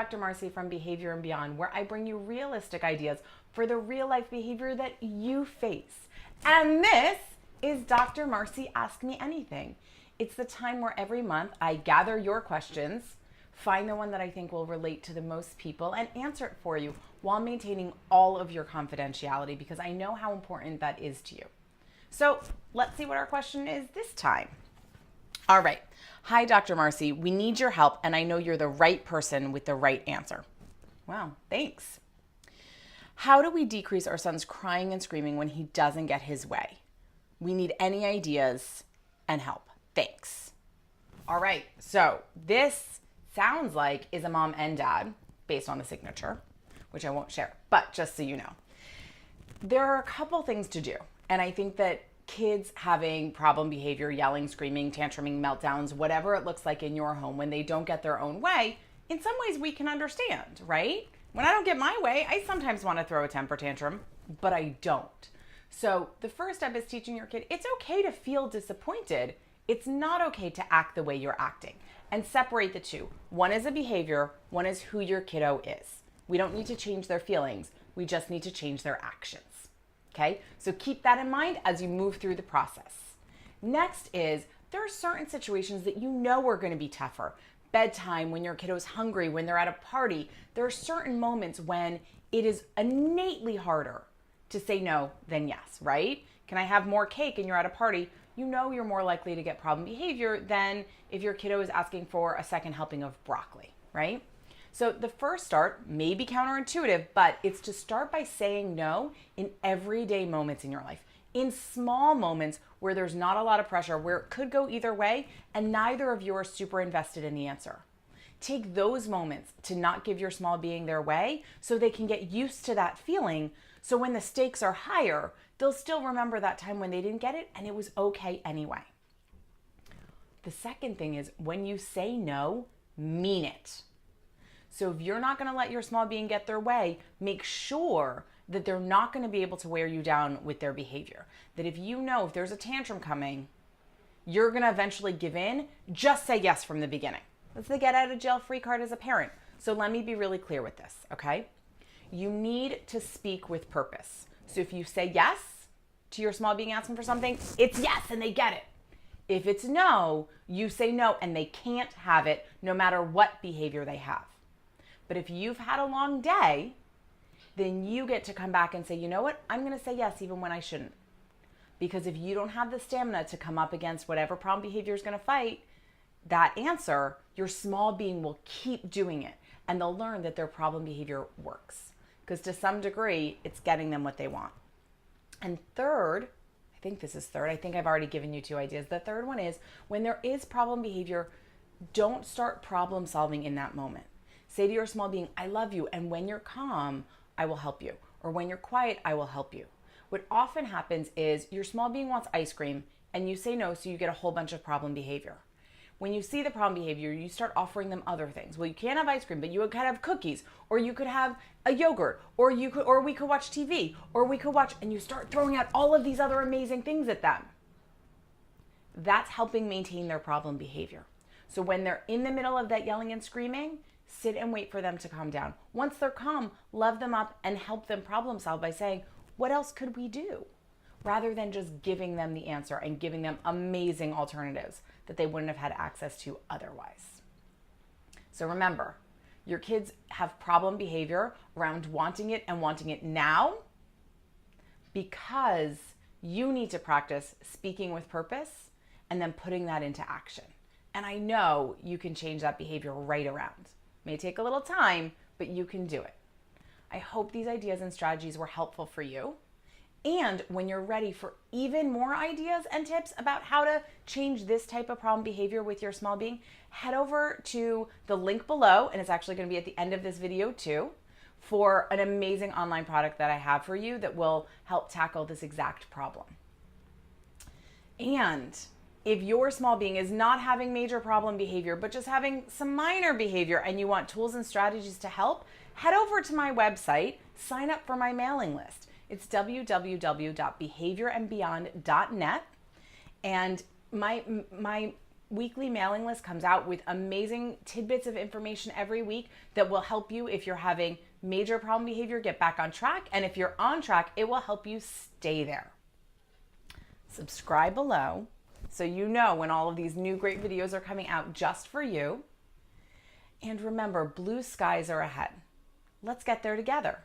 Dr. Marcie from Behavior and Beyond, where I bring you realistic ideas for the real life behavior that you face. And this is Dr. Marcie Ask Me Anything. It's the time where every month I gather your questions, find the one that I think will relate to the most people, and answer it for you while maintaining all of your confidentiality, because I know how important that is to you. So let's see what our question is this time. All right. Hi, Dr. Marcie. We need your help, and I know you're the right person with the right answer. Wow, thanks. How do we decrease our son's crying and screaming when he doesn't get his way? We need any ideas and help. Thanks. All right. So this sounds like is a mom and dad based on the signature, which I won't share, but just so you know. There are a couple things to do, and I think that kids having problem behavior, yelling, screaming, tantruming, meltdowns, whatever it looks like in your home when they don't get their own way, in some ways we can understand, right? When I don't get my way, I sometimes want to throw a temper tantrum, but I don't. So the first step is teaching your kid it's okay to feel disappointed. It's not okay to act the way you're acting, and separate the two. One is a behavior, one is who your kiddo is. We don't need to change their feelings. We just need to change their actions. Okay, so keep that in mind as you move through the process. Next is there are certain situations that you know are going to be tougher. Bedtime, when your kiddo's hungry, when they're at a party. There are certain moments when it is innately harder to say no than yes, right? Can I have more cake and you're at a party? You know you're more likely to get problem behavior than if your kiddo is asking for a second helping of broccoli, right? So the first start may be counterintuitive, but it's to start by saying no in everyday moments in your life, in small moments where there's not a lot of pressure, where it could go either way and neither of you are super invested in the answer. Take those moments to not give your small being their way so they can get used to that feeling. So when the stakes are higher, they'll still remember that time when they didn't get it and it was okay anyway. The second thing is when you say no, mean it. So if you're not going to let your small being get their way, make sure that they're not going to be able to wear you down with their behavior. That if you know if there's a tantrum coming, you're going to eventually give in, just say yes from the beginning. That's the get out of jail free card as a parent. So let me be really clear with this, okay? You need to speak with purpose. So if you say yes to your small being asking for something, it's yes and they get it. If it's no, you say no and they can't have it no matter what behavior they have. But if you've had a long day, then you get to come back and say, you know what? I'm going to say yes even when I shouldn't. Because if you don't have the stamina to come up against whatever problem behavior is going to fight that answer, your small being will keep doing it. And they'll learn that their problem behavior works. Because to some degree, it's getting them what they want. And third, I think this is third. I think I've already given you two ideas. The third one is when there is problem behavior, don't start problem solving in that moment. Say to your small being, I love you, and when you're calm, I will help you. Or when you're quiet, I will help you. What often happens is your small being wants ice cream, and you say no, so you get a whole bunch of problem behavior. When you see the problem behavior, you start offering them other things. Well, you can't have ice cream, but you could have cookies, or you could have a yogurt, or we could watch TV, or we could watch, and you start throwing out all of these other amazing things at them. That's helping maintain their problem behavior. So when they're in the middle of that yelling and screaming, sit and wait for them to calm down. Once they're calm, love them up and help them problem solve by saying, what else could we do? Rather than just giving them the answer and giving them amazing alternatives that they wouldn't have had access to otherwise. So remember, your kids have problem behavior around wanting it and wanting it now because you need to practice speaking with purpose and then putting that into action. And I know you can change that behavior right around. May take a little time, but you can do it. I hope these ideas and strategies were helpful for you. And when you're ready for even more ideas and tips about how to change this type of problem behavior with your small being, head over to the link below, and it's actually going to be at the end of this video too, for an amazing online product that I have for you that will help tackle this exact problem. And if your small being is not having major problem behavior, but just having some minor behavior and you want tools and strategies to help, head over to my website, sign up for my mailing list. It's www.behaviorandbeyond.net. And my weekly mailing list comes out with amazing tidbits of information every week that will help you if you're having major problem behavior, get back on track. And if you're on track, it will help you stay there. Subscribe below so you know when all of these new great videos are coming out just for you. And remember, blue skies are ahead. Let's get there together.